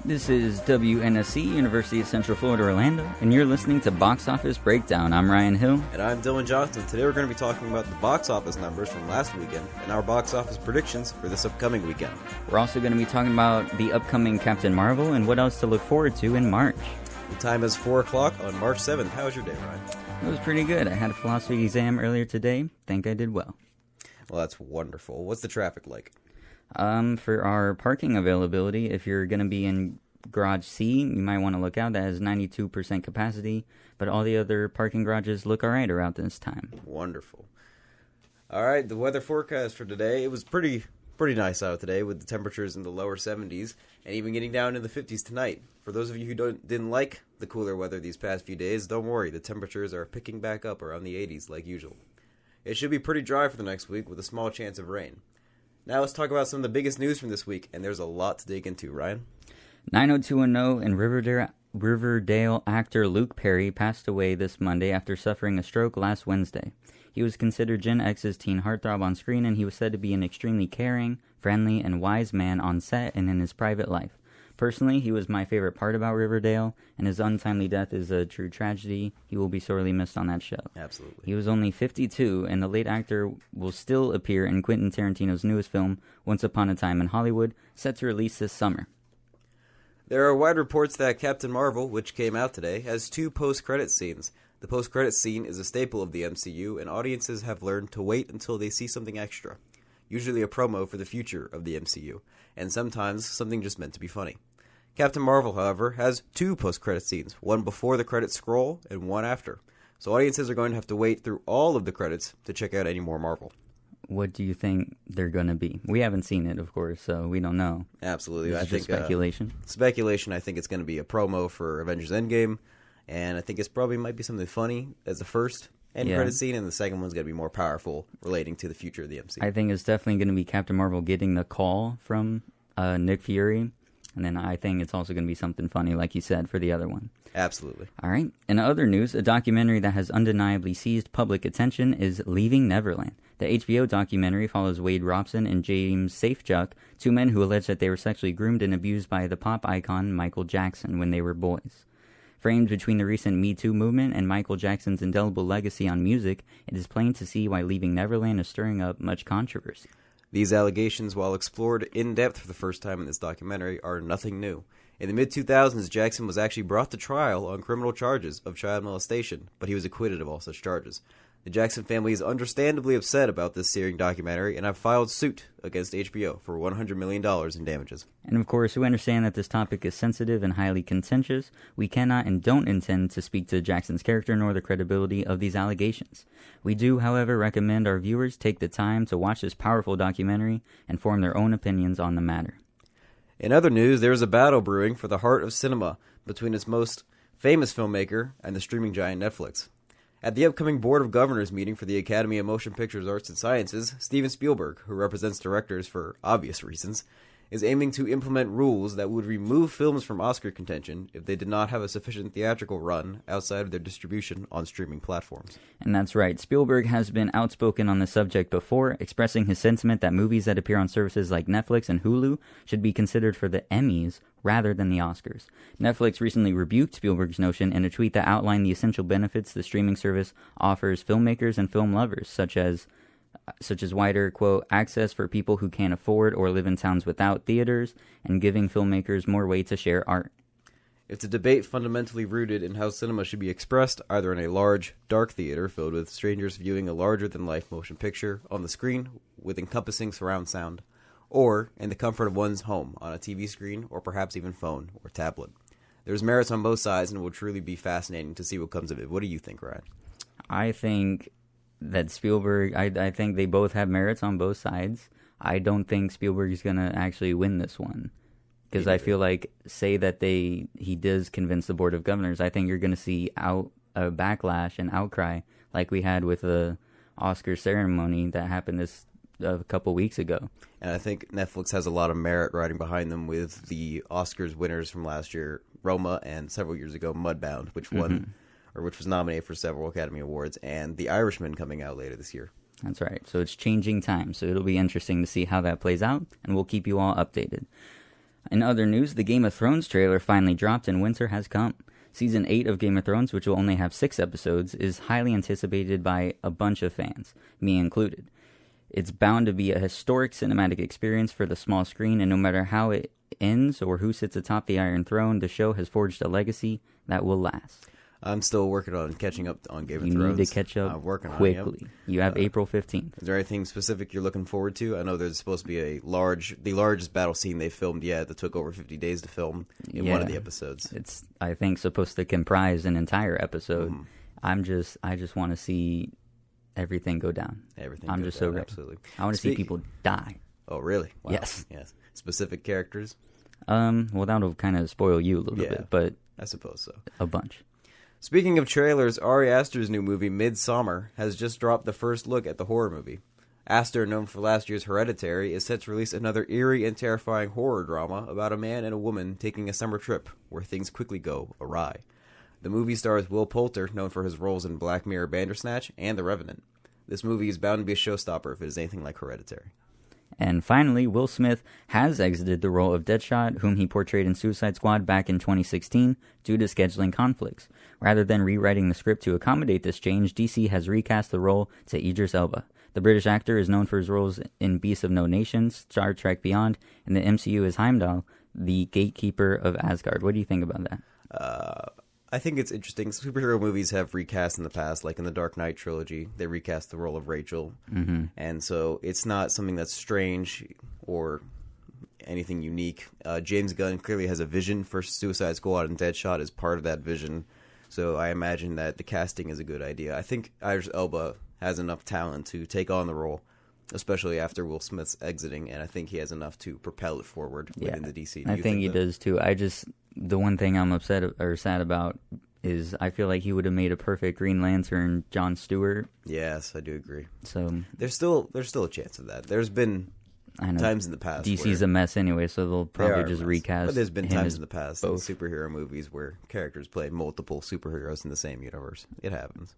This is WNSC, University of Central Florida, Orlando, and you're listening to Box Office Breakdown. I'm Ryan Hill. And I'm Dylan Johnson. Today we're going to be talking about the box office numbers from last weekend and our box office predictions for this upcoming weekend. We're also going to be talking about the upcoming Captain Marvel and what else to look forward to in March. The time is 4 o'clock on March 7th. How was your day, Ryan? It was pretty good. I had a philosophy exam earlier today. Think I did well. Well, that's wonderful. What's the traffic like? For our parking availability, if you're going to be in Garage C, you might want to look out. That has 92% capacity, but all the other parking garages look alright around this time. Wonderful. Alright, the weather forecast for today, it was pretty nice out today with the temperatures in the lower 70s and even getting down in the 50s tonight. For those of you who didn't like the cooler weather these past few days, don't worry, the temperatures are picking back up around the 80s like usual. It should be pretty dry for the next week with a small chance of rain. Now let's talk about some of the biggest news from this week, and there's a lot to dig into, Ryan. 90210 and Riverdale actor Luke Perry passed away this Monday after suffering a stroke last Wednesday. He was considered Gen X's teen heartthrob on screen, and he was said to be an extremely caring, friendly, and wise man on set and in his private life. Personally, he was my favorite part about Riverdale, and his untimely death is a true tragedy. He will be sorely missed on that show. Absolutely. He was only 52, and the late actor will still appear in Quentin Tarantino's newest film, Once Upon a Time in Hollywood, set to release this summer. There are wide reports that Captain Marvel, which came out today, has 2 post-credit scenes. The post-credit scene is a staple of the MCU, and audiences have learned to wait until they see something extra. Usually a promo for the future of the MCU, and sometimes something just meant to be funny. Captain Marvel, however, has 2 post-credit scenes, one before the credits scroll and one after. So audiences are going to have to wait through all of the credits to check out any more Marvel. What do you think they're going to be? We haven't seen it, of course, so we don't know. Absolutely. I think speculation. Speculation, I think it's going to be a promo for Avengers Endgame, and I think it's probably might be something funny as the first end credit scene, and the second one's going to be more powerful relating to the future of the MCU. I think it's definitely going to be Captain Marvel getting the call from Nick Fury, and then I think it's also going to be something funny, like you said, for the other one. Absolutely. All right. In other news, a documentary that has undeniably seized public attention is Leaving Neverland. The HBO documentary follows Wade Robson and James Safechuck, 2 men who allege that they were sexually groomed and abused by the pop icon Michael Jackson when they were boys. Framed between the recent Me Too movement and Michael Jackson's indelible legacy on music, it is plain to see why Leaving Neverland is stirring up much controversy. These allegations, while explored in depth for the first time in this documentary, are nothing new. In the mid-2000s, Jackson was actually brought to trial on criminal charges of child molestation, but he was acquitted of all such charges. The Jackson family is understandably upset about this searing documentary and have filed suit against HBO for $100 million in damages. And of course, we understand that this topic is sensitive and highly contentious. We cannot and don't intend to speak to Jackson's character nor the credibility of these allegations. We do, however, recommend our viewers take the time to watch this powerful documentary and form their own opinions on the matter. In other news, there is a battle brewing for the heart of cinema between its most famous filmmaker and the streaming giant Netflix. At the upcoming Board of Governors meeting for the Academy of Motion Pictures Arts and Sciences, Steven Spielberg, who represents directors for obvious reasons, is aiming to implement rules that would remove films from Oscar contention if they did not have a sufficient theatrical run outside of their distribution on streaming platforms. And that's right. Spielberg has been outspoken on the subject before, expressing his sentiment that movies that appear on services like Netflix and Hulu should be considered for the Emmys rather than the Oscars. Netflix recently rebuked Spielberg's notion in a tweet that outlined the essential benefits the streaming service offers filmmakers and film lovers, such as wider, quote, access for people who can't afford or live in towns without theaters, and giving filmmakers more way to share art. It's a debate fundamentally rooted in how cinema should be expressed, either in a large, dark theater filled with strangers viewing a larger-than-life motion picture on the screen with encompassing surround sound, or in the comfort of one's home on a TV screen or perhaps even phone or tablet. There's merits on both sides, and it will truly be fascinating to see what comes of it. What do you think, Ryan? I think that Spielberg, I think they both have merits on both sides. I don't think Spielberg is going to actually win this one. Because I feel like, say that he does convince the Board of Governors, I think you're going to see a backlash and outcry like we had with the Oscar ceremony that happened a couple weeks ago. And I think Netflix has a lot of merit riding behind them with the Oscars winners from last year, Roma, and several years ago, Mudbound, which won, or which was nominated for several Academy Awards, and The Irishman coming out later this year. That's right. So it's changing time. So it'll be interesting to see how that plays out, and we'll keep you all updated. In other news, the Game of Thrones trailer finally dropped and winter has come. Season 8 of Game of Thrones, which will only have 6 episodes, is highly anticipated by a bunch of fans, me included. It's bound to be a historic cinematic experience for the small screen, and no matter how it ends or who sits atop the Iron Throne, the show has forged a legacy that will last. I'm still working on catching up on Game of Thrones. You need to catch up quickly. You have April 15th. Is there anything specific you're looking forward to? I know there's supposed to be the largest battle scene they filmed yet that took over 50 days to film in one of the episodes. It's, I think, supposed to comprise an entire episode. I just want to see everything go down. I'm just so ready. Absolutely. I want to see people die. Oh, really? Wow. Yes. Specific characters? Well, that'll kind of spoil you a little bit, but I suppose so. A bunch. Speaking of trailers, Ari Aster's new movie, Midsommar, has just dropped the first look at the horror movie. Aster, known for last year's Hereditary, is set to release another eerie and terrifying horror drama about a man and a woman taking a summer trip where things quickly go awry. The movie stars Will Poulter, known for his roles in Black Mirror Bandersnatch and The Revenant. This movie is bound to be a showstopper if it is anything like Hereditary. And finally, Will Smith has exited the role of Deadshot, whom he portrayed in Suicide Squad back in 2016, due to scheduling conflicts. Rather than rewriting the script to accommodate this change, DC has recast the role to Idris Elba. The British actor is known for his roles in Beasts of No Nation, Star Trek Beyond, and the MCU as Heimdall, the gatekeeper of Asgard. What do you think about that? I think it's interesting. Superhero movies have recast in the past, like in the Dark Knight trilogy. They recast the role of Rachel. And so it's not something that's strange or anything unique. James Gunn clearly has a vision for Suicide Squad, and Deadshot is part of that vision. So I imagine that the casting is a good idea. I think Idris Elba has enough talent to take on the role, especially after Will Smith's exiting, and I think he has enough to propel it forward within the DC. I think he does too. The one thing I'm upset or sad about is I feel like he would have made a perfect Green Lantern Jon Stewart. Yes, I do agree. So there's still a chance of that. There's been times in the past. DC's a mess anyway, so they'll probably just recast. But there's been times in the past in superhero movies where characters play multiple superheroes in the same universe. It happens.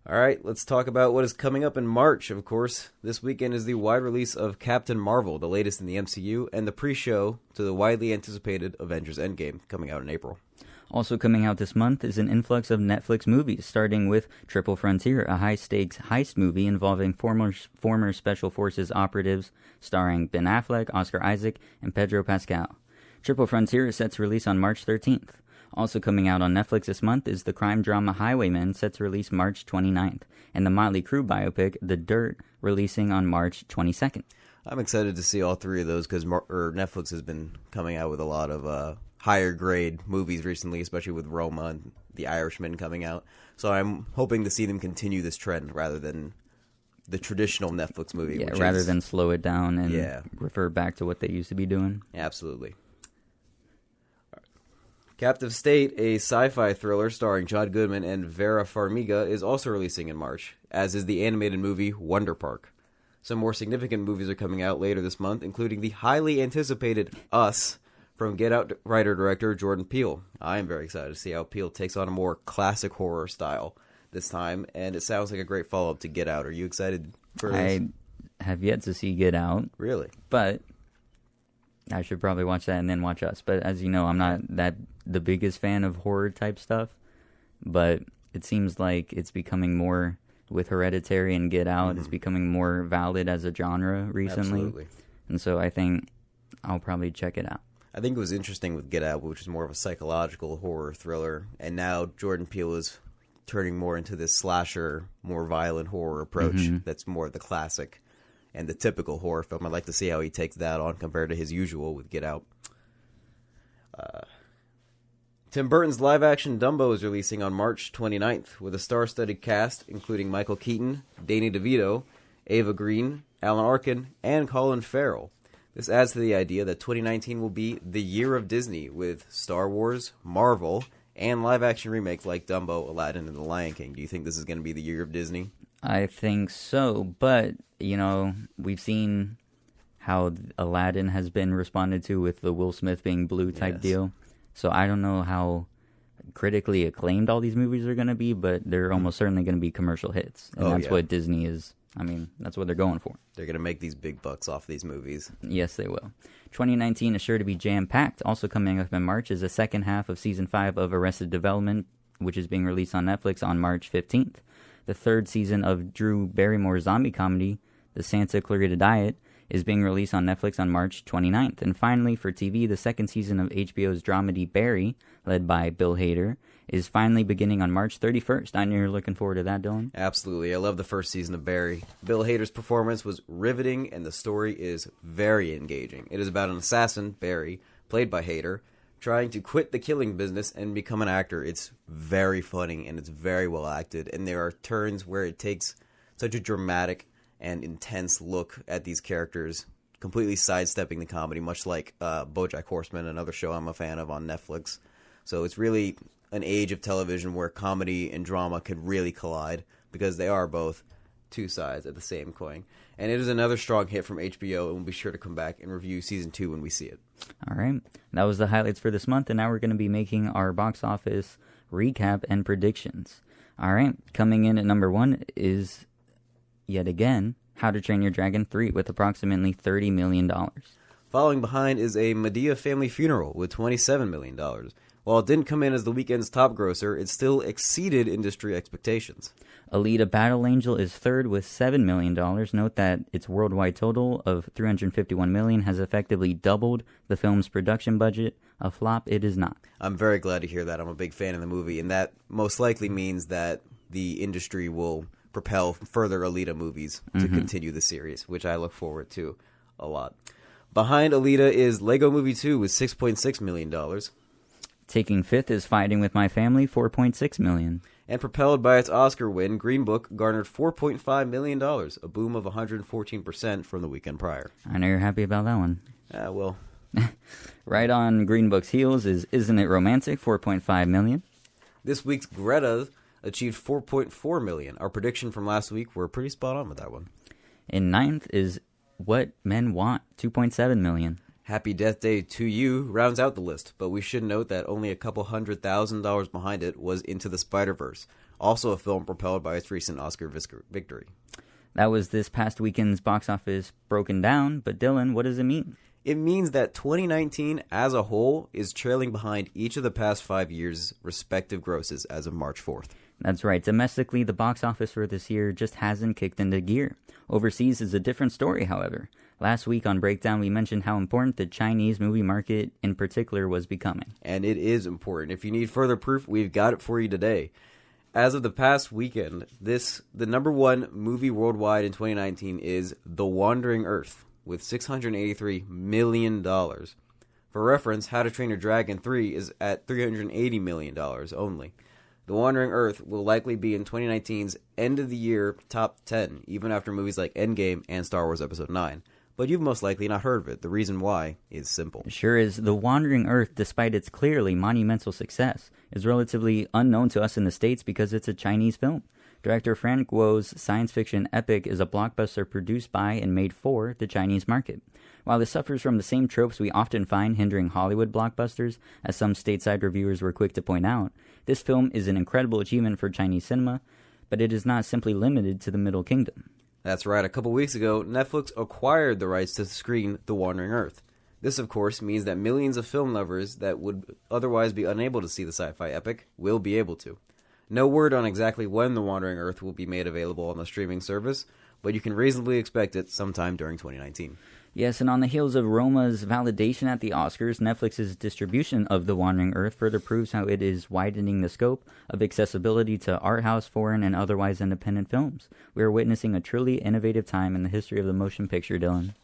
All right, let's talk about what is coming up in March, of course. This weekend is the wide release of Captain Marvel, the latest in the MCU, and the pre-show to the widely anticipated Avengers Endgame, coming out in April. Also coming out this month is an influx of Netflix movies, starting with Triple Frontier, a high-stakes heist movie involving former Special Forces operatives, starring Ben Affleck, Oscar Isaac, and Pedro Pascal. Triple Frontier is set to release on March 13th. Also coming out on Netflix this month is the crime drama Highwaymen, set to release March 29th, and the Motley Crue biopic The Dirt, releasing on March 22nd. I'm excited to see all three of those because Netflix has been coming out with a lot of higher grade movies recently, especially with Roma and The Irishman coming out. So I'm hoping to see them continue this trend rather than the traditional Netflix movie. Yeah, rather than slow it down and refer back to what they used to be doing. Absolutely. Captive State, a sci-fi thriller starring John Goodman and Vera Farmiga, is also releasing in March, as is the animated movie Wonder Park. Some more significant movies are coming out later this month, including the highly anticipated Us from Get Out writer-director Jordan Peele. I am very excited to see how Peele takes on a more classic horror style this time, and it sounds like a great follow-up to Get Out. Are you excited for this? I have yet to see Get Out. Really? But I should probably watch that and then watch Us. But as you know, I'm not the biggest fan of horror type stuff. But it seems like it's becoming more, with Hereditary and Get Out, it's becoming more valid as a genre recently. Absolutely. And so I think I'll probably check it out. I think it was interesting with Get Out, which is more of a psychological horror thriller. And now Jordan Peele is turning more into this slasher, more violent horror approach that's more of the classic and the typical horror film. I'd like to see how he takes that on compared to his usual with Get Out. Tim Burton's live-action Dumbo is releasing on March 29th with a star-studded cast including Michael Keaton, Danny DeVito, Ava Green, Alan Arkin, and Colin Farrell. This adds to the idea that 2019 will be the year of Disney with Star Wars, Marvel, and live-action remakes like Dumbo, Aladdin, and The Lion King. Do you think this is going to be the year of Disney? I think so, but, we've seen how Aladdin has been responded to with the Will Smith being blue type deal. So I don't know how critically acclaimed all these movies are going to be, but they're almost certainly going to be commercial hits. And that's what Disney is I mean, that's what they're going for. They're going to make these big bucks off these movies. Yes, they will. 2019 is sure to be jam-packed. Also coming up in March is the second half of Season 5 of Arrested Development, which is being released on Netflix on March 15th. The third season of Drew Barrymore's zombie comedy, The Santa Clarita Diet, is being released on Netflix on March 29th. And finally, for TV, the second season of HBO's dramedy Barry, led by Bill Hader, is finally beginning on March 31st. I know you're looking forward to that, Dylan. Absolutely. I love the first season of Barry. Bill Hader's performance was riveting, and the story is very engaging. It is about an assassin, Barry, played by Hader, trying to quit the killing business and become an actor. It's very funny, and it's very well acted, and there are turns where it takes such a dramatic and intense look at these characters, completely sidestepping the comedy, much like BoJack Horseman, another show I'm a fan of on Netflix. So it's really an age of television where comedy and drama could really collide, because they are both two sides of the same coin. And it is another strong hit from HBO, and we'll be sure to come back and review Season 2 when we see it. All right. That was the highlights for this month, and now we're going to be making our box office recap and predictions. All right. Coming in at number 1 is, yet again, How to Train Your Dragon 3 with approximately $30 million. Following behind is A Madea Family Funeral with $27 million. While it didn't come in as the weekend's top grosser, it still exceeded industry expectations. Alita Battle Angel is third with $7 million. Note that its worldwide total of $351 million has effectively doubled the film's production budget. A flop it is not. I'm very glad to hear that. I'm a big fan of the movie, and that most likely means that the industry will propel further Alita movies to continue the series, which I look forward to a lot. Behind Alita is Lego Movie 2 with $6.6 million. Taking fifth is Fighting with My Family, $4.6 million. And propelled by its Oscar win, Green Book garnered $4.5 million, a boom of 114% from the weekend prior. I know you're happy about that one. Well. Right on Green Book's heels is Isn't It Romantic, $4.5 million. This week's Greta achieved $4.4 million. Our prediction from last week, we're pretty spot on with that one. In ninth is What Men Want, $2.7 million. Happy Death Day to You rounds out the list, but we should note that only a couple $100,000 behind it was Into the Spider-Verse, also a film propelled by its recent Oscar victory. That was this past weekend's box office broken down, but Dylan, what does it mean? It means that 2019 as a whole is trailing behind each of the past 5 years' respective grosses as of March 4th. That's right. Domestically, the box office for this year just hasn't kicked into gear. Overseas is a different story, however. Last week on Breakdown, we mentioned how important the Chinese movie market in particular was becoming. And it is important. If you need further proof, we've got it for you today. As of the past weekend, the number one movie worldwide in 2019 is The Wandering Earth, with $683 million. For reference, How to Train Your Dragon 3 is at $380 million only. The Wandering Earth will likely be in 2019's end-of-the-year top 10, even after movies like Endgame and Star Wars Episode 9. But you've most likely not heard of it. The reason why is simple. Sure is. The Wandering Earth, despite its clearly monumental success, is relatively unknown to us in the States because it's a Chinese film. Director Frank Wo's science fiction epic is a blockbuster produced by and made for the Chinese market. While this suffers from the same tropes we often find hindering Hollywood blockbusters, as some stateside reviewers were quick to point out, this film is an incredible achievement for Chinese cinema, but it is not simply limited to the Middle Kingdom. That's right. A couple weeks ago, Netflix acquired the rights to screen The Wandering Earth. This, of course, means that millions of film lovers that would otherwise be unable to see the sci-fi epic will be able to. No word on exactly when The Wandering Earth will be made available on the streaming service, but you can reasonably expect it sometime during 2019. Yes, and on the heels of Roma's validation at the Oscars, Netflix's distribution of The Wandering Earth further proves how it is widening the scope of accessibility to art house, foreign, and otherwise independent films. We are witnessing a truly innovative time in the history of the motion picture, Dylan.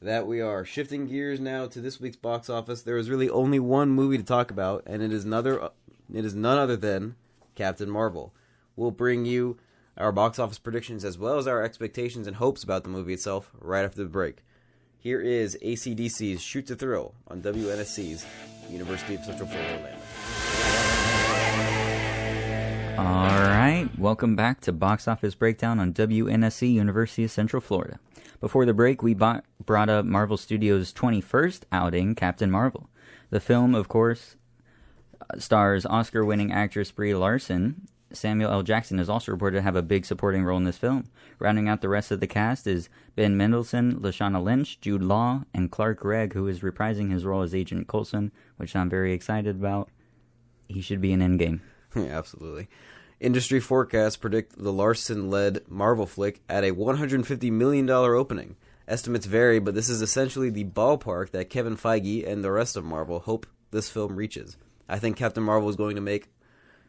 That we are. Shifting gears now to this week's box office, there is really only one movie to talk about, and it is none other than Captain Marvel. We'll bring you our box office predictions as well as our expectations and hopes about the movie itself right after the break. Here is AC/DC's Shoot to Thrill on WNSC's University of Central Florida, Orlando. All right, welcome back to Box Office Breakdown on WNSC University of Central Florida. Before the break, we brought up Marvel Studios' 21st outing, Captain Marvel. The film, of course, stars Oscar-winning actress Brie Larson Samuel L. Jackson is also reported to have a big supporting role in this film. Rounding out the rest of the cast is Ben Mendelsohn, Lashana Lynch, Jude Law, and Clark Gregg, who is reprising his role as Agent Coulson, which I'm very excited about. He should be in Endgame. Yeah, absolutely. Industry forecasts predict the Larson-led Marvel flick at a $150 million opening. Estimates vary, but this is essentially the ballpark that Kevin Feige and the rest of Marvel hope this film reaches. I think Captain Marvel is going to make...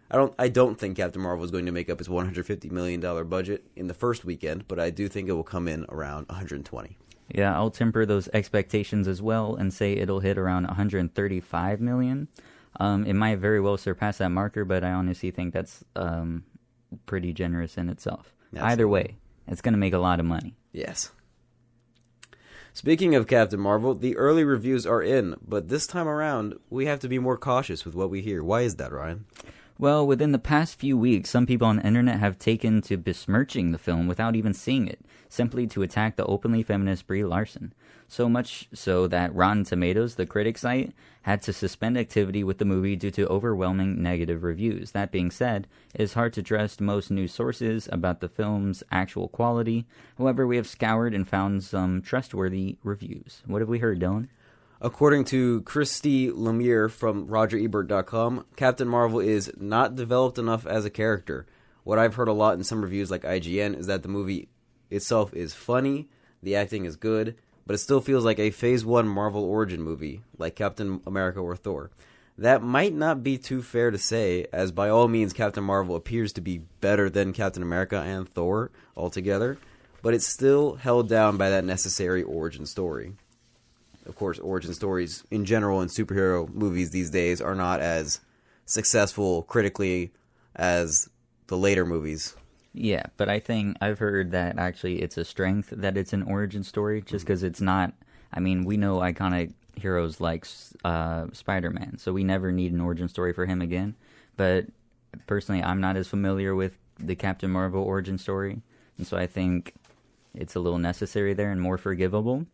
I don't think Captain Marvel is going to make up its $150 million budget in the first weekend, but I do think it will come in around 120. Yeah, I'll temper those expectations as well and say it'll hit around 135 million. It might very well surpass that marker, but I honestly think that's pretty generous in itself. Absolutely. Either way, it's going to make a lot of money. Yes. Speaking of Captain Marvel, the early reviews are in, but this time around, we have to be more cautious with what we hear. Why is that, Ryan? Well, within the past few weeks, some people on the internet have taken to besmirching the film without even seeing it, simply to attack the openly feminist Brie Larson. So much so that Rotten Tomatoes, the critic site, had to suspend activity with the movie due to overwhelming negative reviews. That being said, it is hard to trust most news sources about the film's actual quality. However, we have scoured and found some trustworthy reviews. What have we heard, Dylan? According to Christy Lemire from RogerEbert.com, Captain Marvel is not developed enough as a character. What I've heard a lot in some reviews like IGN is that the movie itself is funny, the acting is good, but it still feels like a Phase 1 Marvel origin movie, like Captain America or Thor. That might not be too fair to say, as by all means Captain Marvel appears to be better than Captain America and Thor altogether, but it's still held down by that necessary origin story. Of course, origin stories in general in superhero movies these days are not as successful critically as the later movies. Yeah, but I think I've heard that actually it's a strength that it's an origin story, just because it's not... I mean, we know iconic heroes like Spider-Man, so we never need an origin story for him again. But personally, I'm not as familiar with the Captain Marvel origin story, and so I think it's a little necessary there and more forgivable.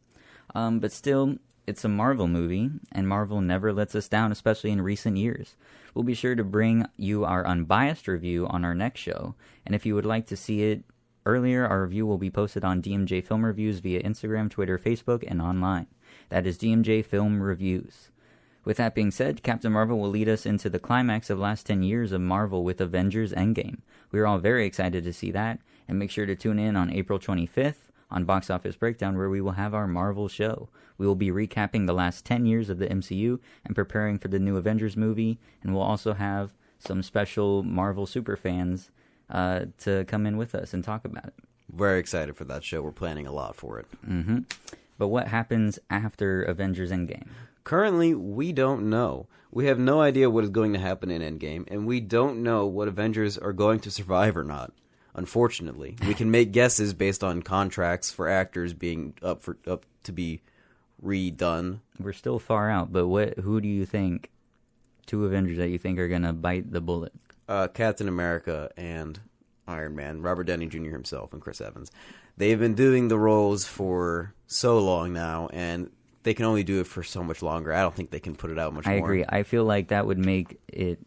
But still, it's a Marvel movie, and Marvel never lets us down, especially in recent years. We'll be sure to bring you our unbiased review on our next show, and if you would like to see it earlier, our review will be posted on DMJ Film Reviews via Instagram, Twitter, Facebook, and online. That is DMJ Film Reviews. With that being said, Captain Marvel will lead us into the climax of the last 10 years of Marvel with Avengers Endgame. We are all very excited to see that, and make sure to tune in on April 25th on Box Office Breakdown, where we will have our Marvel show. We will be recapping the last 10 years of the MCU and preparing for the new Avengers movie, and we'll also have some special Marvel superfans to come in with us and talk about it. Very excited for that show. We're planning a lot for it. Mm-hmm. But what happens after Avengers Endgame? Currently, we don't know. We have no idea what is going to happen in Endgame, and we don't know what Avengers are going to survive or not. Unfortunately, we can make guesses based on contracts for actors being up to be redone. We're still far out, but who do you think, two Avengers that you think are going to bite the bullet? Captain America and Iron Man, Robert Downey Jr. himself and Chris Evans. They've been doing the roles for so long now, and they can only do it for so much longer. I don't think they can put it out much more. I agree. I feel like that would make it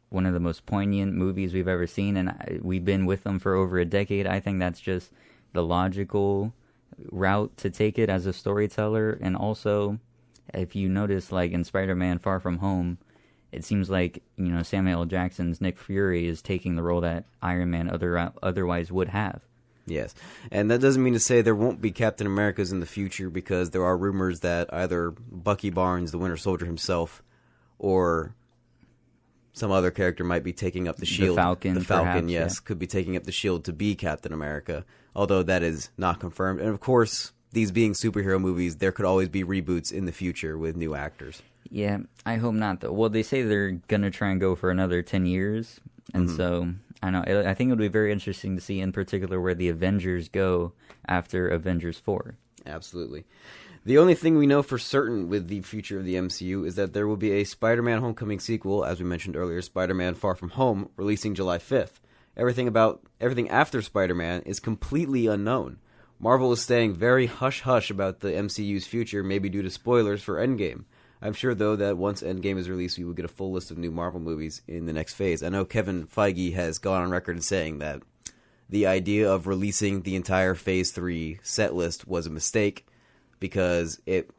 one of the most poignant movies we've ever seen, and we've been with them for over a decade. I think that's just the logical route to take it as a storyteller. And also, if you notice, like in Spider-Man Far From Home, it seems like, Samuel L. Jackson's Nick Fury is taking the role that Iron Man otherwise would have. Yes, and that doesn't mean to say there won't be Captain Americas in the future, because there are rumors that either Bucky Barnes, the Winter Soldier himself, or some other character might be taking up the shield. The Falcon, perhaps, yes, yeah. Could be taking up the shield to be Captain America, although that is not confirmed. And of course, these being superhero movies, there could always be reboots in the future with new actors. Yeah, I hope not, though. Well, they say they're going to try and go for another 10 years, and so I know. I think it would be very interesting to see, in particular, where the Avengers go after Avengers 4. Absolutely. The only thing we know for certain with the future of the MCU is that there will be a Spider-Man Homecoming sequel, as we mentioned earlier, Spider-Man Far From Home, releasing July 5th. Everything after Spider-Man is completely unknown. Marvel is staying very hush-hush about the MCU's future, maybe due to spoilers for Endgame. I'm sure, though, that once Endgame is released, we will get a full list of new Marvel movies in the next phase. I know Kevin Feige has gone on record saying that the idea of releasing the entire Phase 3 set list was a mistake because it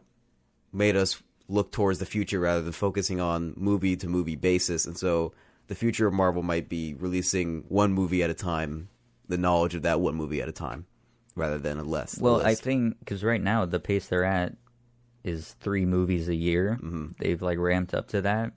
made us look towards the future rather than focusing on movie-to-movie basis. And so the future of Marvel might be releasing one movie at a time, the knowledge of that one movie at a time, rather than a list. Well, I think, because right now the pace they're at is 3 movies a year. Mm-hmm. They've like ramped up to that.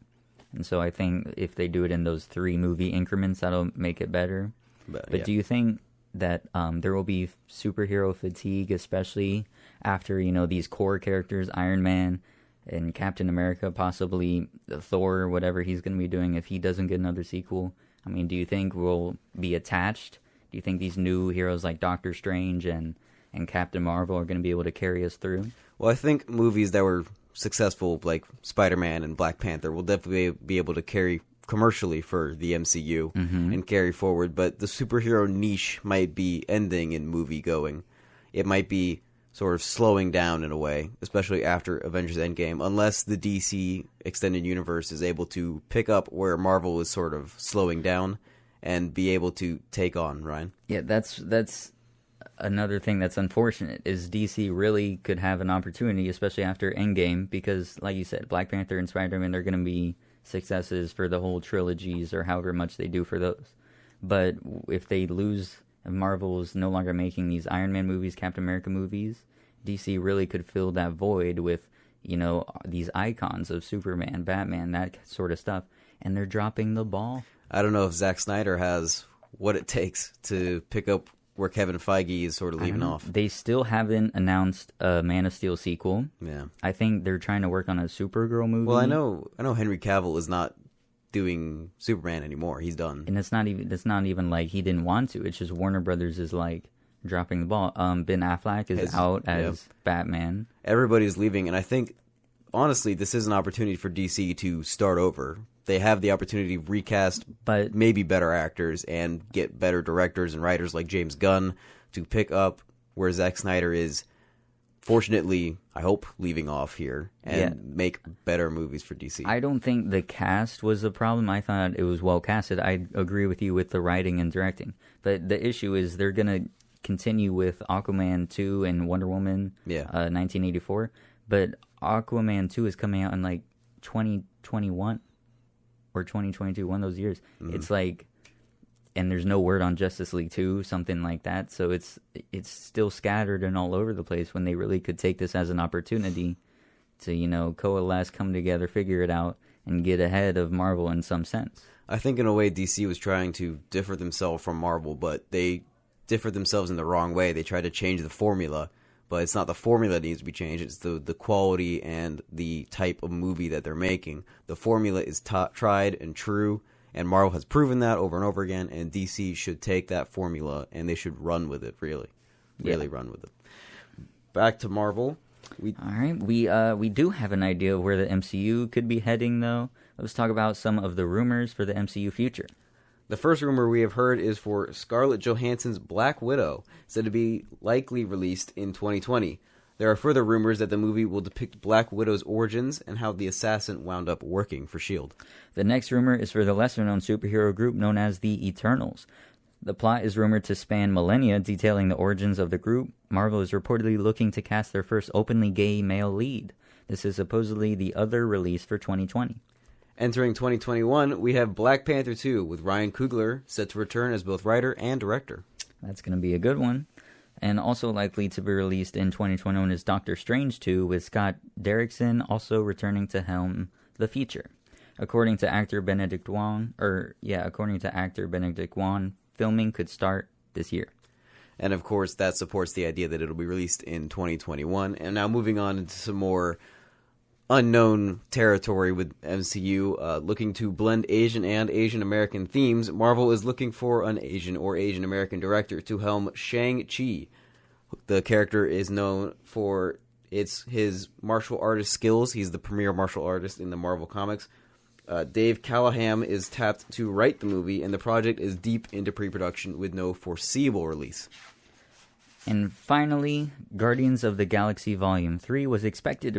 And so I think if they do it in those 3 movie increments, that'll make it better. But yeah. Do you think that there will be superhero fatigue, especially after, these core characters, Iron Man and Captain America, possibly Thor, whatever he's going to be doing if he doesn't get another sequel? I mean, do you think we'll be attached? Do you think these new heroes like Doctor Strange and Captain Marvel are going to be able to carry us through? Well, I think movies that were successful, like Spider-Man and Black Panther, will definitely be able to carry commercially for the MCU and carry forward. But the superhero niche might be ending in movie going. It might be sort of slowing down in a way, especially after Avengers Endgame, unless the DC Extended Universe is able to pick up where Marvel is sort of slowing down and be able to take on, Ryan. Yeah, that's another thing that's unfortunate, is DC really could have an opportunity, especially after Endgame, because, like you said, Black Panther and Spider-Man, they're going to be successes for the whole trilogies or however much they do for those. But if they lose, if Marvel is no longer making these Iron Man movies, Captain America movies, DC really could fill that void with, these icons of Superman, Batman, that sort of stuff, and they're dropping the ball. I don't know if Zack Snyder has what it takes to pick up where Kevin Feige is sort of leaving off. They still haven't announced a Man of Steel sequel. Yeah, I think they're trying to work on a Supergirl movie. Well, I know Henry Cavill is not doing Superman anymore. He's done. And it's not even like he didn't want to. It's just Warner Brothers is like dropping the ball. Ben Affleck is out as Batman. Everybody's leaving, and I think honestly this is an opportunity for DC to start over. They have the opportunity to recast but maybe better actors and get better directors and writers like James Gunn to pick up where Zack Snyder is, fortunately, I hope, leaving off here and make better movies for DC. I don't think the cast was the problem. I thought it was well casted. I agree with you with the writing and directing. But the issue is they're going to continue with Aquaman 2 and Wonder Woman 1984. But Aquaman 2 is coming out in like 2021. Or 2022, one of those years. Mm-hmm. It's like, and there's no word on Justice League 2, something like that. So it's still scattered and all over the place when they really could take this as an opportunity to, coalesce, come together, figure it out, and get ahead of Marvel in some sense. I think in a way DC was trying to differ themselves from Marvel, but they differed themselves in the wrong way. They tried to change the formula. But it's not the formula that needs to be changed. It's the quality and the type of movie that they're making. The formula is tried and true, and Marvel has proven that over and over again, and DC should take that formula, and they should run with it, really run with it. Back to Marvel. All right. We do have an idea of where the MCU could be heading, though. Let's talk about some of the rumors for the MCU future. The first rumor we have heard is for Scarlett Johansson's Black Widow, said to be likely released in 2020. There are further rumors that the movie will depict Black Widow's origins and how the assassin wound up working for S.H.I.E.L.D. The next rumor is for the lesser-known superhero group known as the Eternals. The plot is rumored to span millennia, detailing the origins of the group. Marvel is reportedly looking to cast their first openly gay male lead. This is supposedly the other release for 2020. Entering 2021, we have Black Panther 2 with Ryan Coogler set to return as both writer and director. That's going to be a good one. And also likely to be released in 2021 is Doctor Strange 2 with Scott Derrickson also returning to helm the feature. According to actor Benedict Wong, filming could start this year. And of course, that supports the idea that it'll be released in 2021. And now moving on into some more unknown territory with MCU, looking to blend Asian and Asian American themes, Marvel is looking for an Asian or Asian American director to helm Shang-Chi. The character is known for his martial artist skills. He's the premier martial artist in the Marvel Comics. Dave Callaham is tapped to write the movie, and the project is deep into pre-production with no foreseeable release. And finally, Guardians of the Galaxy Volume 3 was expected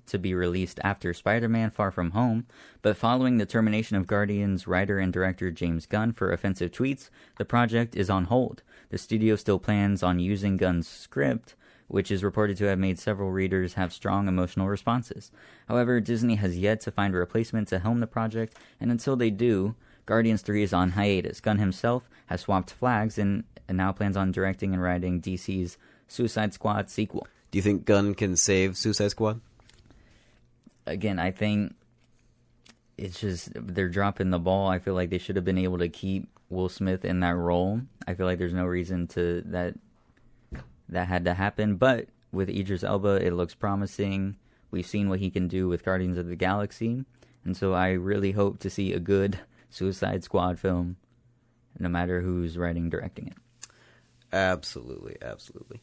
to be released after Spider-Man Far From Home, but following the termination of Guardians writer and director James Gunn for offensive tweets, the project is on hold. The studio still plans on using Gunn's script, which is reported to have made several readers have strong emotional responses. However, Disney has yet to find a replacement to helm the project, and until they do, Guardians 3 is on hiatus. Gunn himself has swapped flags and now plans on directing and writing DC's Suicide Squad sequel. Do you think Gunn can save Suicide Squad? Again, I think it's just they're dropping the ball. I feel like they should have been able to keep Will Smith in that role. I feel like there's no reason to that had to happen. But with Idris Elba, it looks promising. We've seen what he can do with Guardians of the Galaxy. And so I really hope to see a good Suicide Squad film, no matter who's writing, directing it. Absolutely, absolutely.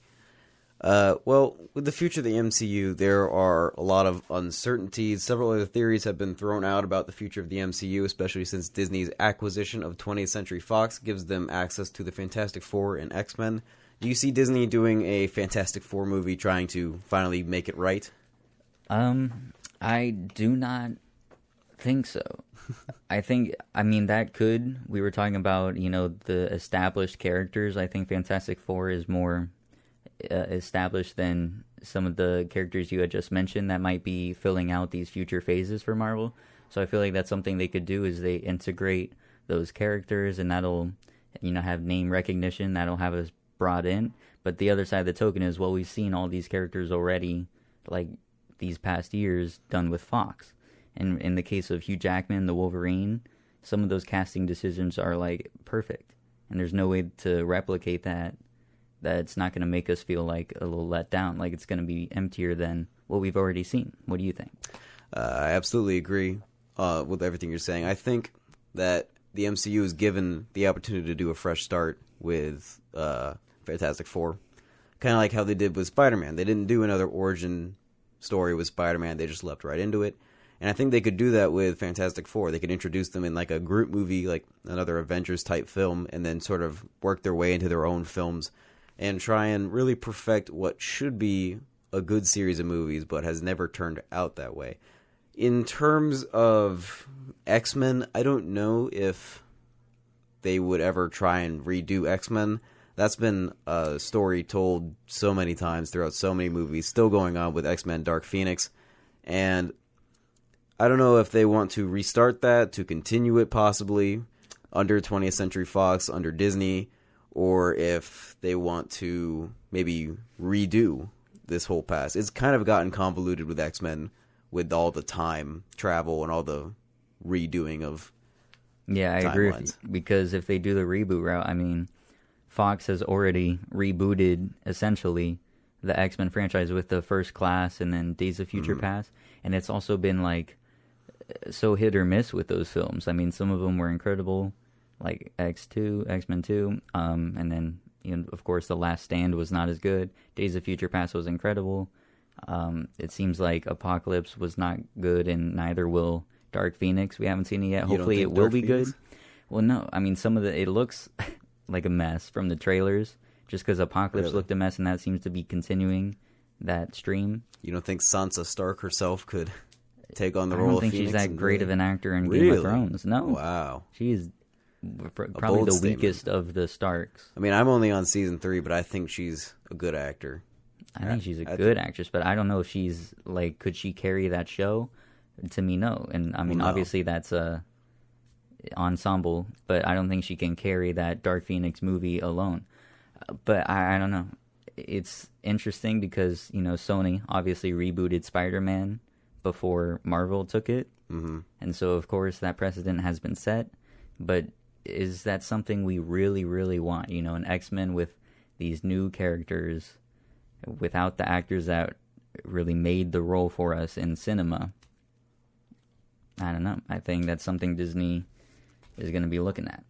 Well, with the future of the MCU, there are a lot of uncertainties. Several other theories have been thrown out about the future of the MCU, especially since Disney's acquisition of 20th Century Fox gives them access to the Fantastic Four and X-Men. Do you see Disney doing a Fantastic Four movie trying to finally make it right? I do not think so. That could. We were talking about, the established characters. I think Fantastic Four is more established than some of the characters you had just mentioned that might be filling out these future phases for Marvel. So I feel like that's something they could do is they integrate those characters, and that'll, have name recognition. That'll have us brought in. But the other side of the token is, well, we've seen all these characters already, like these past years, done with Fox. And in the case of Hugh Jackman, the Wolverine, some of those casting decisions are like perfect, and there's no way to replicate that. That's not going to make us feel like a little let down, like it's going to be emptier than what we've already seen. What do you think? I absolutely agree with everything you're saying. I think that the MCU is given the opportunity to do a fresh start with Fantastic Four, kind of like how they did with Spider-Man. They didn't do another origin story with Spider-Man. They just leapt right into it. And I think they could do that with Fantastic Four. They could introduce them in like a group movie, like another Avengers type film, and then sort of work their way into their own films and try and really perfect what should be a good series of movies, but has never turned out that way. In terms of X-Men, I don't know if they would ever try and redo X-Men. That's been a story told so many times throughout so many movies, still going on with X-Men Dark Phoenix. And I don't know if they want to restart that, to continue it possibly under 20th Century Fox, under Disney, or if they want to maybe redo this whole past. It's kind of gotten convoluted with X-Men, with all the time travel and all the redoing of Yeah, I agree with you, because if they do the reboot route, Fox has already rebooted, essentially, the X-Men franchise with the First Class and then Days of Future Past, and it's also been, so hit or miss with those films. Some of them were incredible, like X-Men 2, and then, of course, The Last Stand was not as good. Days of Future Past was incredible. It seems like Apocalypse was not good, and neither will Dark Phoenix. We haven't seen it yet. Hopefully it will be good. Well, no. Some of it looks like a mess from the trailers, just because Apocalypse looked a mess, and that seems to be continuing that stream. You don't think Sansa Stark herself could take on the role of Phoenix? I don't think she's that great of an actor in Game of Thrones. No. Wow. She is probably the weakest of the Starks. I'm only on season 3, but I think she's a good actor. I think she's a good actress, but I don't know if she's, could she carry that show? To me, no. And, no. Obviously that's a ensemble, but I don't think she can carry that Dark Phoenix movie alone. But I don't know. It's interesting because, Sony obviously rebooted Spider-Man before Marvel took it. Mm-hmm. And so, of course, that precedent has been set. But is that something we really, really want? An X-Men with these new characters without the actors that really made the role for us in cinema? I don't know. I think that's something Disney is going to be looking at.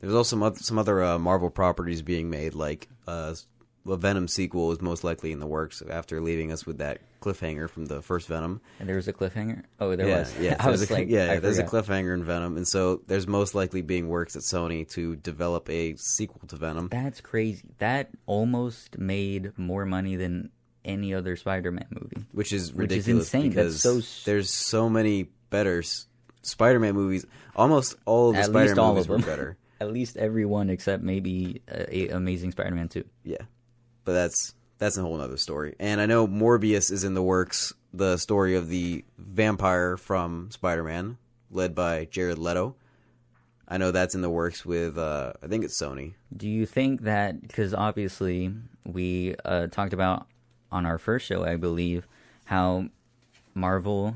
There's also some other Marvel properties being made, like a Venom sequel is most likely in the works after leaving us with that cliffhanger from the first Venom. And there was a cliffhanger? Oh, there was. Yeah, there's a cliffhanger in Venom, and so there's most likely being works at Sony to develop a sequel to Venom. That's crazy. That almost made more money than any other Spider-Man movie. Which is ridiculous. Which is insane. Because That's there's so many better Spider-Man movies. Almost all of the Spider-Man movies were better. At least everyone except maybe Amazing Spider-Man 2. Yeah. But that's a whole other story. And I know Morbius is in the works, the story of the vampire from Spider-Man, led by Jared Leto. I know that's in the works with, I think it's Sony. Do you think that, because obviously we talked about on our first show, I believe, how Marvel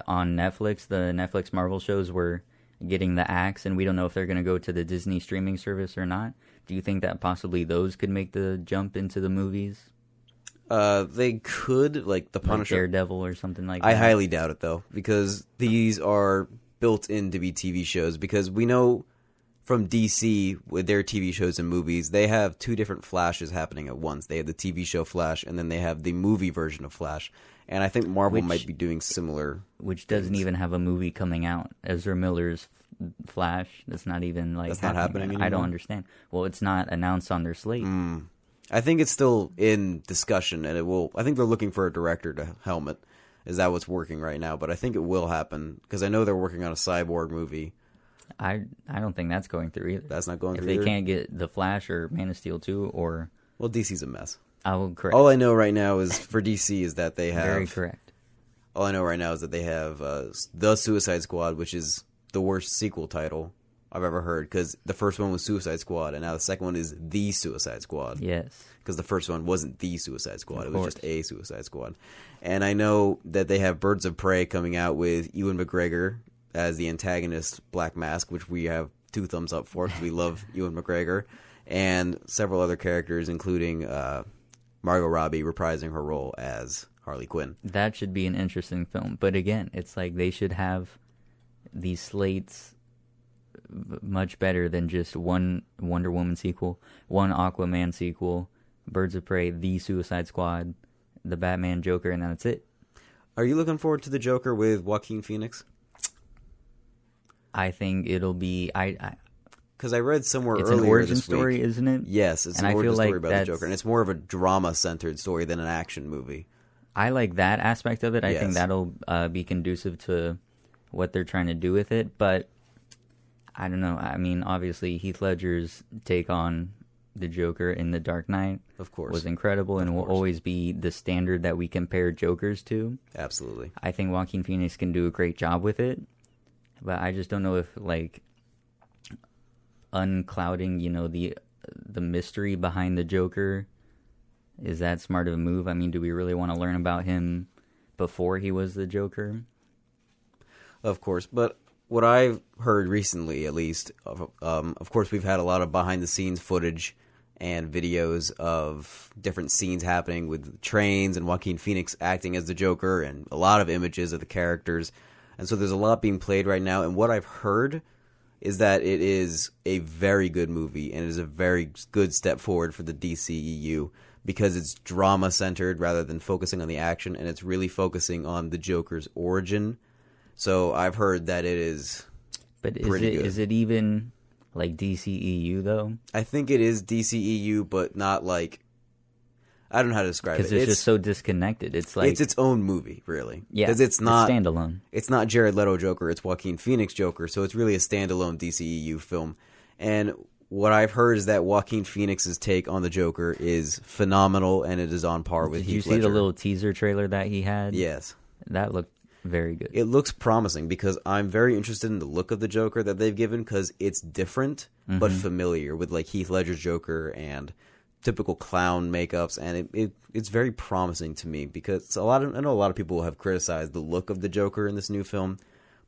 on Netflix, the Netflix Marvel shows were getting the axe, and we don't know if they're going to go to the Disney streaming service or not. Do you think that possibly those could make the jump into the movies? They could, like the Punisher. Like Daredevil or something like that. I highly doubt it, though, because these are built in to be TV shows, because we know from DC with their TV shows and movies, they have two different Flashes happening at once. They have the TV show Flash, and then they have the movie version of Flash. And I think Marvel might be doing similar. Which doesn't even have a movie coming out. Ezra Miller's Flash, that's not even like that's not happening anymore? I don't understand. Well, it's not announced on their slate. I think it's still in discussion, and it will. I think they're looking for a director to helm it. Is that what's working right now? But I think it will happen, because I know they're working on a Cyborg movie. I don't think that's going through either. That's not going through either. If they can't get The Flash or Man of Steel 2 or... Well, DC's a mess. I will correct. All I know right now is, for DC, is that they have... Very correct. All I know right now is that they have The Suicide Squad, which is the worst sequel title I've ever heard, because the first one was Suicide Squad, and now the second one is The Suicide Squad. Yes. Because the first one wasn't The Suicide Squad. It was just a Suicide Squad. And I know that they have Birds of Prey coming out with Ewan McGregor as the antagonist, Black Mask, which we have 2 thumbs up for, because we love Ewan McGregor, and several other characters, including Margot Robbie reprising her role as Harley Quinn. That should be an interesting film. But again, it's like they should have these slates much better than just one Wonder Woman sequel, one Aquaman sequel, Birds of Prey, The Suicide Squad, the Batman Joker, and that's it. Are you looking forward to the Joker with Joaquin Phoenix? I think it'll be... Because I read somewhere it's earlier an origin this story, week, isn't it? Yes, it's and an origin story like about the Joker, and it's more of a drama-centered story than an action movie. I like that aspect of it. I Yes. think that'll be conducive to what they're trying to do with it, but I don't know. I mean, obviously, Heath Ledger's take on the Joker in The Dark Knight Of course. was incredible and will always be the standard that we compare Jokers to. Absolutely. I think Joaquin Phoenix can do a great job with it, but I just don't know if, like, unclouding, the mystery behind the Joker, is that smart of a move? I mean, do we really want to learn about him before he was the Joker? Of course, but what I've heard recently, at least, of course, we've had a lot of behind-the-scenes footage and videos of different scenes happening with trains and Joaquin Phoenix acting as the Joker, and a lot of images of the characters. And so there's a lot being played right now, and what I've heard is that it is a very good movie, and it is a very good step forward for the DCEU, because it's drama-centered rather than focusing on the action, and it's really focusing on the Joker's origin. So I've heard that it is pretty good. Is it even like DCEU, though? I think it is DCEU, but not like... I don't know how to describe it. Because it's just so disconnected. It's like... It's its own movie, really. Yeah, because it's not standalone. It's not Jared Leto Joker, it's Joaquin Phoenix Joker, so it's really a standalone DCEU film. And what I've heard is that Joaquin Phoenix's take on the Joker is phenomenal, and it is on par with Heath Ledger. Did you see the little teaser trailer that he had? Yes. That looked very good. It looks promising, because I'm very interested in the look of the Joker that they've given, because it's different but familiar with like Heath Ledger's Joker and typical clown makeups, and it's very promising to me, because I know a lot of people have criticized the look of the Joker in this new film,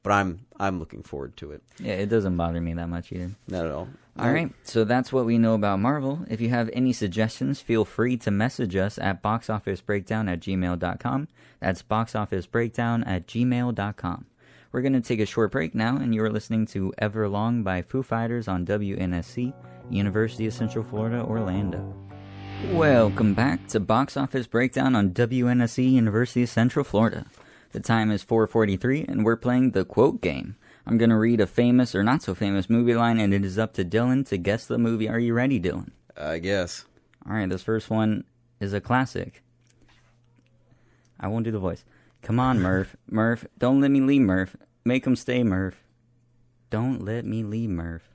but I'm looking forward to it. Yeah, it doesn't bother me that much either. Not at all. All right, so that's what we know about Marvel. If you have any suggestions, feel free to message us at boxofficebreakdown@gmail.com. That's boxofficebreakdown@gmail.com. We're going to take a short break now, and you are listening to Everlong by Foo Fighters on WNSC, University of Central Florida, Orlando. Welcome back to Box Office Breakdown on WNSC, University of Central Florida. The time is 4:43, and we're playing the quote game. I'm going to read a famous or not so famous movie line, and it is up to Dylan to guess the movie. Are you ready, Dylan? I guess. All right, this first one is a classic. I won't do the voice. Come on, Murph. Murph, don't let me leave, Murph. Make him stay, Murph. Don't let me leave, Murph.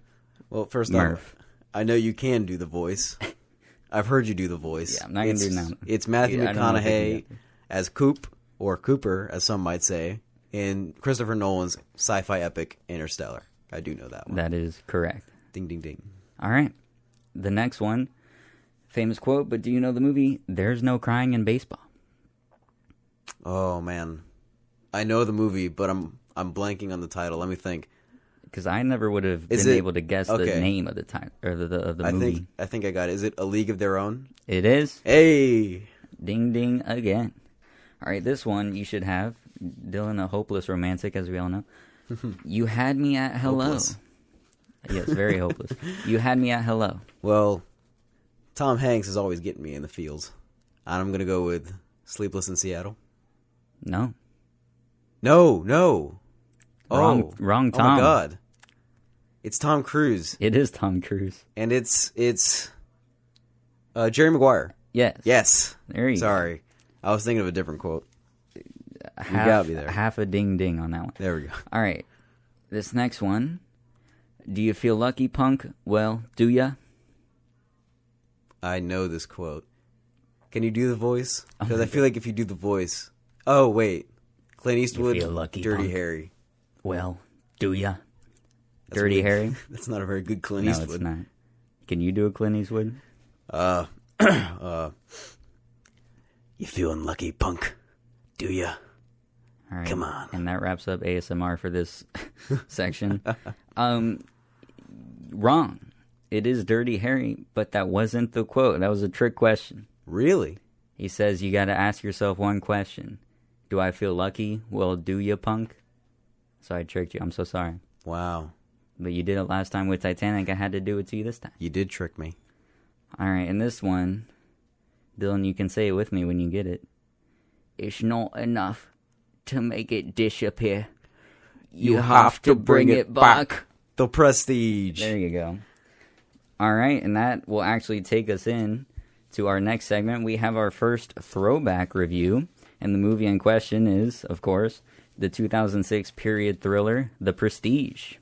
Well, first Murph. off, I know you can do the voice. I've heard you do the voice. Yeah, I'm not going to do it now. It's Matthew Yeah, I don't know if I can McConaughey as Coop, or Cooper, as some might say, in Christopher Nolan's sci-fi epic Interstellar. I do know that one. That is correct. Ding, ding, ding. All right. The next one. Famous quote, but do you know the movie? There's no crying in baseball. Oh, man. I know the movie, but I'm blanking on the title. Let me think. Because I never would have been able to guess the name of the title or the movie. I think I got it. Is it A League of Their Own? It is. Hey! Ding ding again. All right, this one you should have. Dylan, a hopeless romantic, as we all know. You had me at hello. Hopeless. Yes, very hopeless. You had me at hello. Well, Tom Hanks is always getting me in the fields. And I'm going to go with Sleepless in Seattle. No. No. Wrong Tom. Oh, my God. It's Tom Cruise. It is Tom Cruise. And it's Jerry Maguire. Yes. Yes. There you go. Sorry. I was thinking of a different quote. Half, me there. Half a ding ding on that one. There we go. All right. This next one. Do you feel lucky, punk? Well, do ya? I know this quote. Can you do the voice? Because I my feel like if you do the voice... Oh, wait. Clint Eastwood, feel lucky, Dirty punk? Harry. Well, do ya? That's Dirty weird. Harry? That's not a very good Clint No, Eastwood. it's not. Can you do a Clint Eastwood? You feeling lucky, punk? Do ya? All right. Come on. And that wraps up ASMR for this section. Wrong. It is Dirty Harry, but that wasn't the quote. That was a trick question. Really? He says you got to ask yourself one question. Do I feel lucky? Well, do you, punk? So I tricked you. I'm so sorry. Wow. But you did it last time with Titanic. I had to do it to you this time. You did trick me. All right, and this one, Dylan, you can say it with me when you get it. It's not enough to make it disappear. You have to bring it back. The Prestige. There you go. All right, and that will actually take us in to our next segment. We have our first throwback review, and the movie in question is, of course, the 2006 period thriller, The Prestige.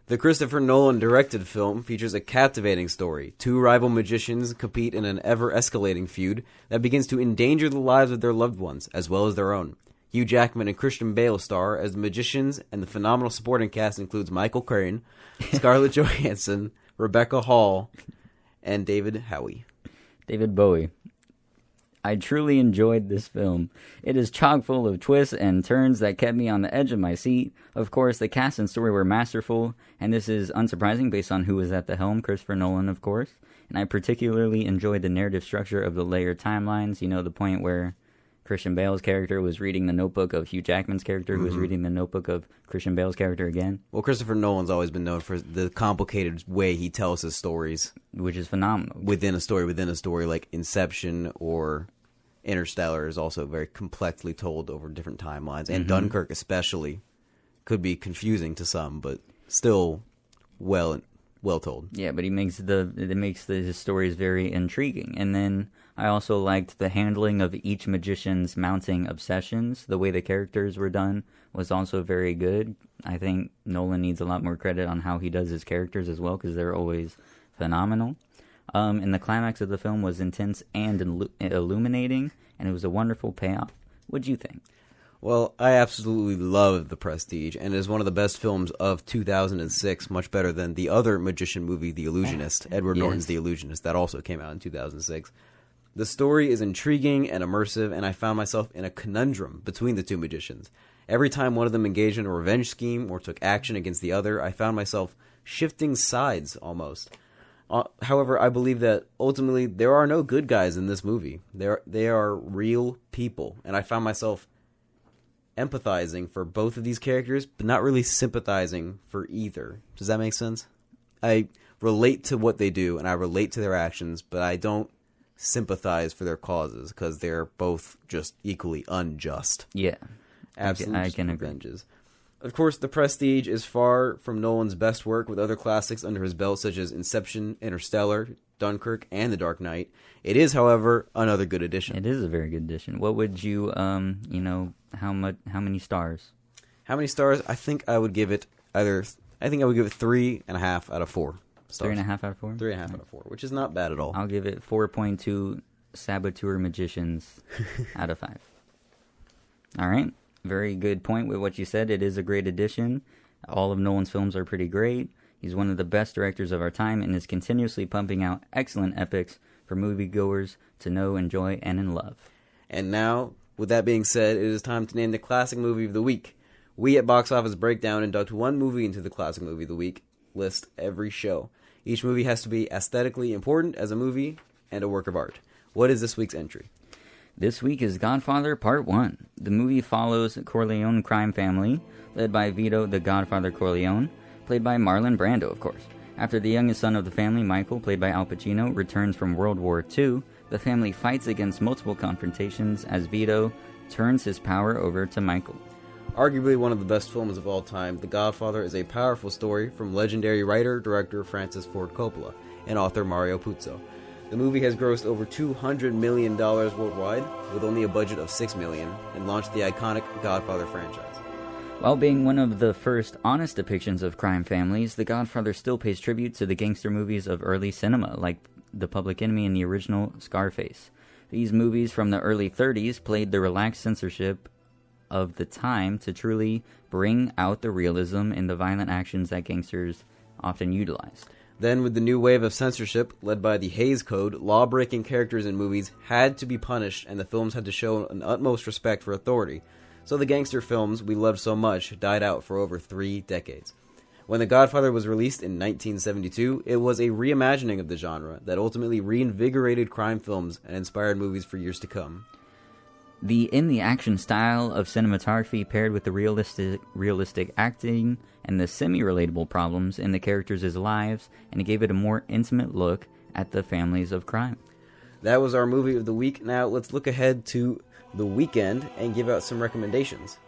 The Christopher Nolan directed film features a captivating story. Two rival magicians compete in an ever-escalating feud that begins to endanger the lives of their loved ones, as well as their own. Hugh Jackman and Christian Bale star as the magicians, and the phenomenal supporting cast includes Michael Caine, Scarlett Johansson, Rebecca Hall, and David Bowie. David Bowie. I truly enjoyed this film. It is chock full of twists and turns that kept me on the edge of my seat. Of course, the cast and story were masterful, and this is unsurprising based on who was at the helm, Christopher Nolan, of course. And I particularly enjoyed the narrative structure of the layered timelines. You know, the point where Christian Bale's character was reading the notebook of Hugh Jackman's character, who was reading the notebook of Christian Bale's character again. Well, Christopher Nolan's always been known for the complicated way he tells his stories. Which is phenomenal. Within a story, like Inception or Interstellar is also very complexly told over different timelines. And Dunkirk especially could be confusing to some, but still well told. Yeah, but it makes his stories very intriguing. And then I also liked the handling of each magician's mounting obsessions. The way the characters were done was also very good. I think Nolan needs a lot more credit on how he does his characters as well, because they're always phenomenal. And the climax of the film was intense and illuminating, and it was a wonderful payoff. What'd you think? Well, I absolutely love The Prestige, and it is one of the best films of 2006, much better than the other magician movie, The Illusionist, Edward Norton's The Illusionist, that also came out in 2006. The story is intriguing and immersive, and I found myself in a conundrum between the two magicians. Every time one of them engaged in a revenge scheme or took action against the other, I found myself shifting sides almost. However, I believe that ultimately there are no good guys in this movie. They are real people, and I found myself empathizing for both of these characters, but not really sympathizing for either. Does that make sense? I relate to what they do, and I relate to their actions, but I don't sympathize for their causes, because they're both just equally unjust. Yeah. Absolute I can agree. revenges. Of course, The Prestige is far from Nolan's best work, with other classics under his belt such as Inception, Interstellar, Dunkirk, and The Dark Knight. It is, however, another good addition. It is a very good addition. What would you, how many stars? How many stars? I think I would give it 3.5 out of 4 stars. 3.5 out of 4? 3.5 out of 4, which is not bad at all. I'll give it 4.2 saboteur magicians out of 5. All right. Very good point with what you said. It is a great addition. All of Nolan's films are pretty great. He's one of the best directors of our time and is continuously pumping out excellent epics for moviegoers to know, enjoy, and in love. And now, with that being said, it is time to name the classic movie of the week. We at Box Office Breakdown induct one movie into the classic movie of the week list every show. Each movie has to be aesthetically important as a movie and a work of art. What is this week's entry? This week is Godfather Part 1. The movie follows a Corleone crime family, led by Vito the Godfather Corleone, played by Marlon Brando, of course. After the youngest son of the family, Michael, played by Al Pacino, returns from World War II, the family fights against multiple confrontations as Vito turns his power over to Michael. Arguably one of the best films of all time, The Godfather is a powerful story from legendary writer-director Francis Ford Coppola and author Mario Puzo. The movie has grossed over $200 million worldwide, with only a budget of $6 million, and launched the iconic Godfather franchise. While being one of the first honest depictions of crime families, The Godfather still pays tribute to the gangster movies of early cinema, like The Public Enemy and the original Scarface. These movies from the early 30s played the relaxed censorship of the time to truly bring out the realism in the violent actions that gangsters often utilized. Then, with the new wave of censorship, led by the Hays Code, law-breaking characters in movies had to be punished, and the films had to show an utmost respect for authority. So the gangster films we loved so much died out for over 3 decades. When The Godfather was released in 1972, it was a reimagining of the genre that ultimately reinvigorated crime films and inspired movies for years to come. In the action style of cinematography paired with the realistic acting and the semi-relatable problems in the characters' lives, and it gave it a more intimate look at the families of crime. That was our movie of the week. Now let's look ahead to the weekend and give out some recommendations.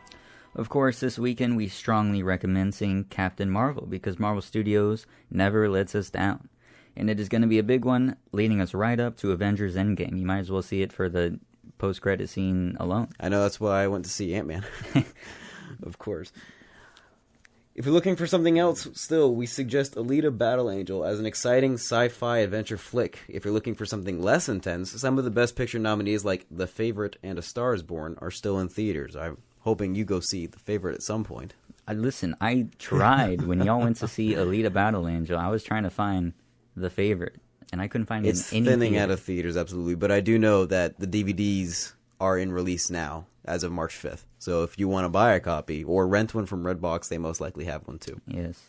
Of course, this weekend we strongly recommend seeing Captain Marvel because Marvel Studios never lets us down. And it is going to be a big one, leading us right up to Avengers Endgame. You might as well see it for the post-credit scene alone. I know, that's why I went to see Ant-Man. Of course. If you're looking for something else, still, we suggest Alita Battle Angel as an exciting sci-fi adventure flick. If you're looking for something less intense, some of the Best Picture nominees like The Favorite and A Star is Born are still in theaters. I'm hoping you go see The Favorite at some point. Listen, I tried when y'all went to see Alita Battle Angel. I was trying to find The Favorite, and I couldn't find it in any thinning theater. out of theaters, absolutely. But I do know that the DVDs are in release now, as of March 5th. So if you want to buy a copy or rent one from Redbox, they most likely have one too. Yes.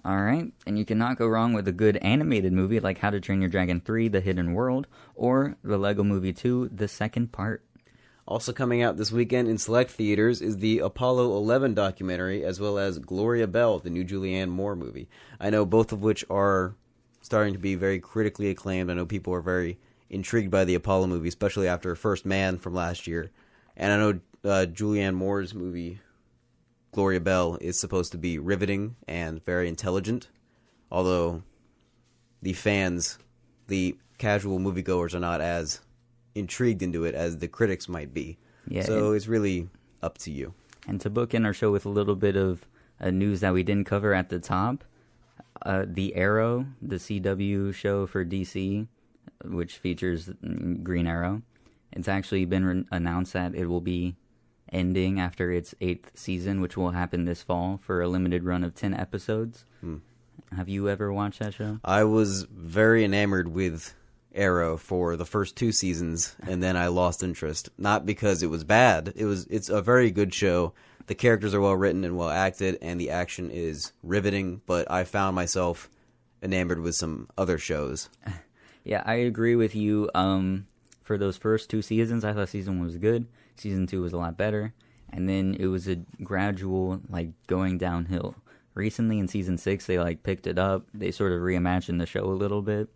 All right. And you cannot go wrong with a good animated movie like How to Train Your Dragon 3, The Hidden World, or The Lego Movie 2, The Second Part. Also coming out this weekend in select theaters is the Apollo 11 documentary, as well as Gloria Bell, the new Julianne Moore movie. I know both of which are starting to be very critically acclaimed. I know people are very intrigued by the Apollo movie, especially after First Man from last year. And I know Julianne Moore's movie, Gloria Bell, is supposed to be riveting and very intelligent, although the fans, the casual moviegoers, are not as intrigued into it as the critics might be. Yeah, so it's really up to you. And to book in our show with a little bit of news that we didn't cover at the top, The Arrow, the CW show for DC, which features Green Arrow, it's actually been announced that it will be ending after its 8th season, which will happen this fall for a limited run of 10 episodes. Have you ever watched that show? I was very enamored with Arrow for the first 2 seasons, and then I lost interest. Not because it was bad. It's a very good show. The characters are well written and well acted, and the action is riveting, but I found myself enamored with some other shows. Yeah, I agree with you. For those first 2 seasons, I thought season 1 was good. Season 2 was a lot better. And then it was a gradual, going downhill. Recently in season 6, they, picked it up. They sort of reimagined the show a little bit.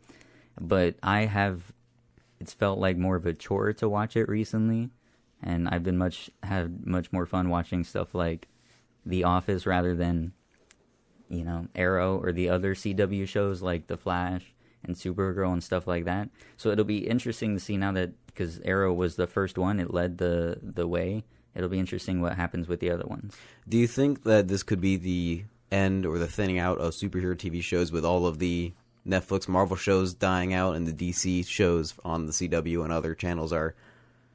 But it's felt like more of a chore to watch it recently. And I've been had much more fun watching stuff like The Office rather than, Arrow or the other CW shows like The Flash and Supergirl and stuff like that. So it'll be interesting to see now that, because Arrow was the first one, it led the way. It'll be interesting what happens with the other ones. Do you think that this could be the end or the thinning out of superhero TV shows, with all of the Netflix Marvel shows dying out and the DC shows on the CW and other channels are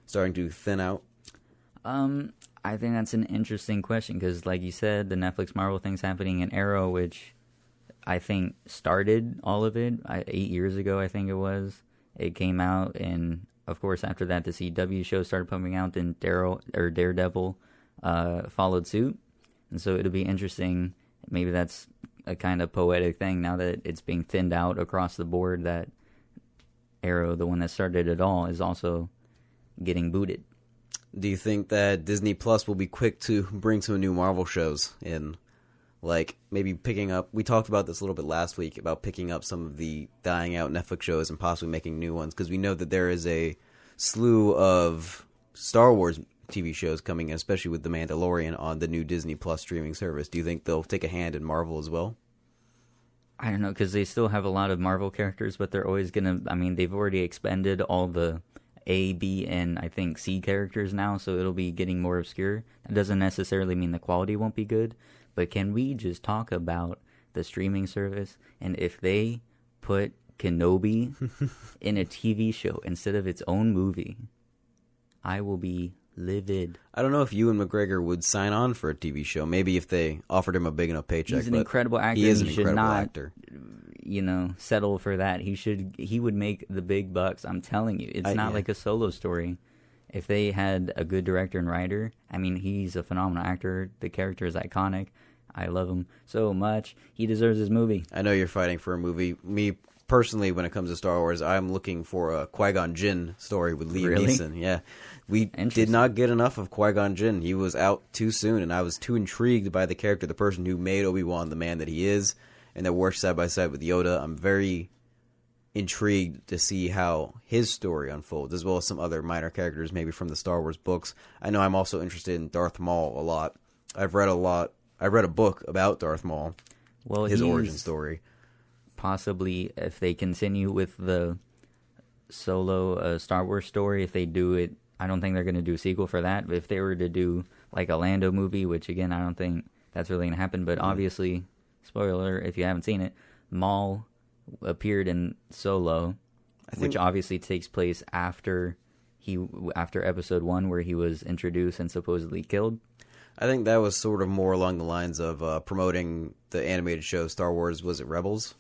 starting to thin out? I think that's an interesting question because, like you said, the Netflix Marvel thing's happening in Arrow, which I think started all of it 8 years ago, I think it was. It came out, and of course, after that, the CW show started pumping out, then Daredevil followed suit. And so it'll be interesting. Maybe that's a kind of poetic thing now that it's being thinned out across the board, that Arrow, the one that started it all, is also getting booted. Do you think that Disney Plus will be quick to bring some new Marvel shows in? Like, maybe picking up... We talked about this a little bit last week, about picking up some of the dying out Netflix shows and possibly making new ones, because we know that there is a slew of Star Wars TV shows coming in, especially with The Mandalorian on the new Disney Plus streaming service. Do you think they'll take a hand in Marvel as well? I don't know, because they still have a lot of Marvel characters, but they're always going to... I mean, they've already expended all the A, B, and I think C characters now, so it'll be getting more obscure. That doesn't necessarily mean the quality won't be good, but can we just talk about the streaming service, and if they put Kenobi in a TV show instead of its own movie, I will be livid. I don't know if Ewan McGregor would sign on for a TV show. Maybe if they offered him a big enough paycheck. He's an incredible actor. He is an he should incredible not, actor. Settle for that. He would make the big bucks. I'm telling you, it's not like a solo story. If they had a good director and writer, I mean, he's a phenomenal actor. The character is iconic. I love him so much. He deserves his movie. I know you're fighting for a movie. Me, personally, when it comes to Star Wars, I'm looking for a Qui-Gon Jinn story with Liam Neeson. Yeah. We did not get enough of Qui-Gon Jinn. He was out too soon, and I was too intrigued by the character, the person who made Obi-Wan the man that he is, and that works side by side with Yoda. I'm very intrigued to see how his story unfolds, as well as some other minor characters, maybe from the Star Wars books. I know I'm also interested in Darth Maul a lot. I've read a book about Darth Maul, his origin story. Possibly, if they continue with the solo Star Wars story, if they do it, I don't think they're going to do a sequel for that. But if they were to do like a Lando movie, which again, I don't think that's really going to happen. But obviously, spoiler if you haven't seen it, Maul appeared in Solo, which obviously takes place after Episode 1, where he was introduced and supposedly killed. I think that was sort of more along the lines of promoting the animated show Star Wars, was it Rebels?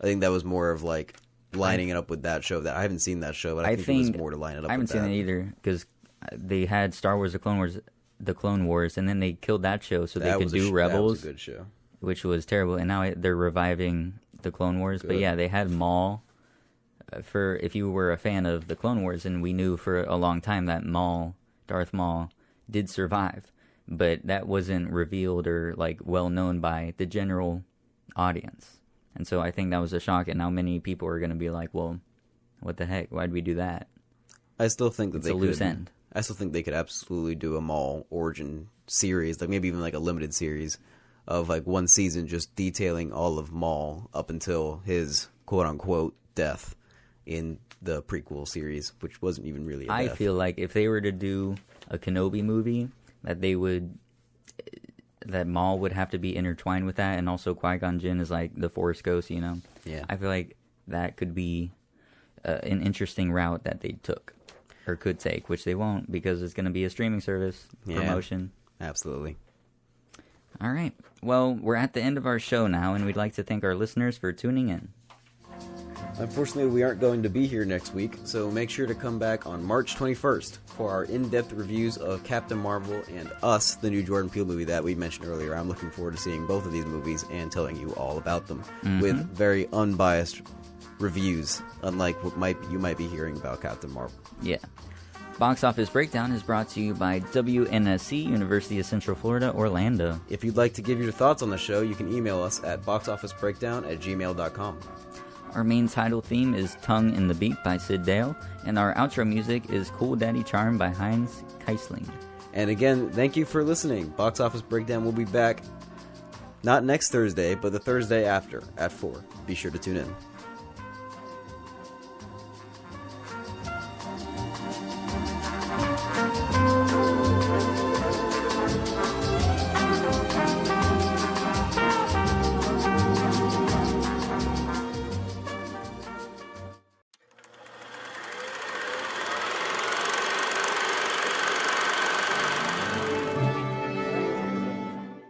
I think that was more of like lining it up with that show. That I haven't seen that show, but I think it was more to line it up with that. I haven't seen it either, because they had Star Wars, the Clone Wars, and then they killed that show so they could do Rebels. That was a good show. Which was terrible, and now they're reviving the Clone Wars. Good. But yeah, they had Maul. For if you were a fan of the Clone Wars, and we knew for a long time that Darth Maul, did survive, but that wasn't revealed or like well known by the general audience. And so I think that was a shock, and now many people are going to be like, well, what the heck? Why'd we do that? I still think that it's a loose end. I still think they could absolutely do a Maul origin series, like maybe even like a limited series of like one season just detailing all of Maul up until his quote-unquote death in the prequel series, which wasn't even really a death. I feel like if they were to do a Kenobi movie, that Maul would have to be intertwined with that, and also Qui-Gon Jinn is like the Force Ghost, Yeah. I feel like that could be an interesting route that they took, or could take, which they won't, because it's going to be a streaming service promotion. Absolutely. All right. Well, we're at the end of our show now, and we'd like to thank our listeners for tuning in. Unfortunately, we aren't going to be here next week, so make sure to come back on March 21st for our in-depth reviews of Captain Marvel and Us, the new Jordan Peele movie that we mentioned earlier. I'm looking forward to seeing both of these movies and telling you all about them with very unbiased reviews, unlike what you might be hearing about Captain Marvel. Yeah. Box Office Breakdown is brought to you by WNSC, University of Central Florida, Orlando. If you'd like to give your thoughts on the show, you can email us at boxofficebreakdown@gmail.com. Our main title theme is Tongue in the Beat by Sid Dale, and our outro music is Cool Daddy Charm by Heinz Keisling. And again, thank you for listening. Box Office Breakdown will be back not next Thursday, but the Thursday after at 4. Be sure to tune in.